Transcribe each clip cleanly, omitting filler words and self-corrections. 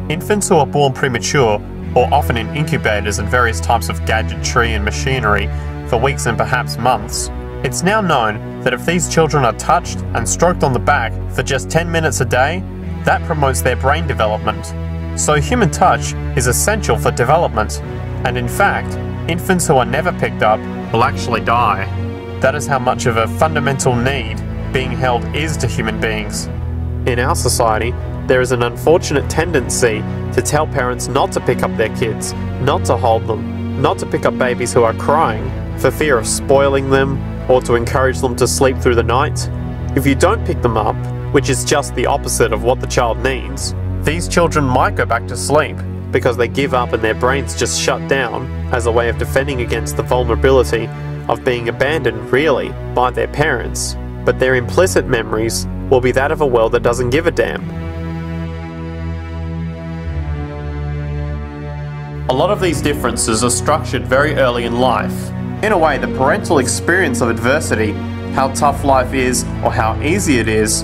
Infants who are born premature, or often in incubators and various types of gadgetry and machinery for weeks and perhaps months, it's now known that if these children are touched and stroked on the back for just 10 minutes a day, that promotes their brain development. So human touch is essential for development, and in fact, infants who are never picked up will actually die. That is how much of a fundamental need being held is to human beings. In our society, there is an unfortunate tendency to tell parents not to pick up their kids, not to hold them, not to pick up babies who are crying, for fear of spoiling them, or to encourage them to sleep through the night. If you don't pick them up, which is just the opposite of what the child needs, these children might go back to sleep because they give up and their brains just shut down as a way of defending against the vulnerability of being abandoned really by their parents, but their implicit memories will be that of a world that doesn't give a damn. A lot of these differences are structured very early in life. In a way, the parental experience of adversity, how tough life is or how easy it is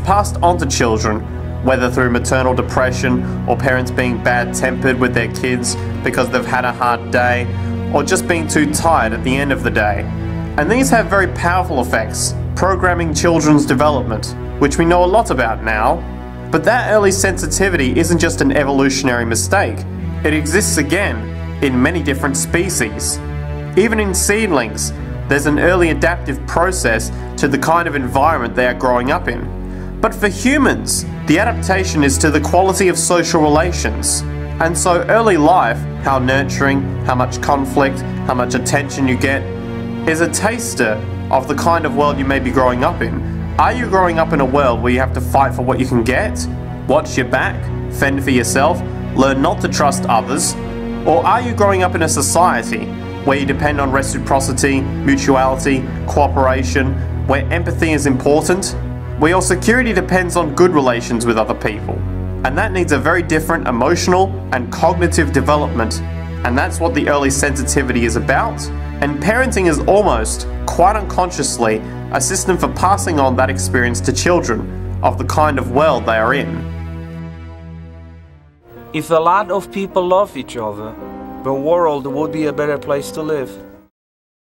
passed on to children, whether through maternal depression or parents being bad-tempered with their kids because they've had a hard day, or just being too tired at the end of the day. And these have very powerful effects, programming children's development, which we know a lot about now. But that early sensitivity isn't just an evolutionary mistake. It exists again in many different species. Even in seedlings, there's an early adaptive process to the kind of environment they are growing up in. But for humans, the adaptation is to the quality of social relations. And so early life, how nurturing, how much conflict, how much attention you get, is a taster of the kind of world you may be growing up in. Are you growing up in a world where you have to fight for what you can get, watch your back, fend for yourself, learn not to trust others? Or are you growing up in a society where you depend on reciprocity, mutuality, cooperation, where empathy is important, where your security depends on good relations with other people? And that needs a very different emotional and cognitive development, and that's what the early sensitivity is about. And parenting is almost, quite unconsciously, a system for passing on that experience to children of the kind of world they are in. If a lot of people love each other, the world would be a better place to live.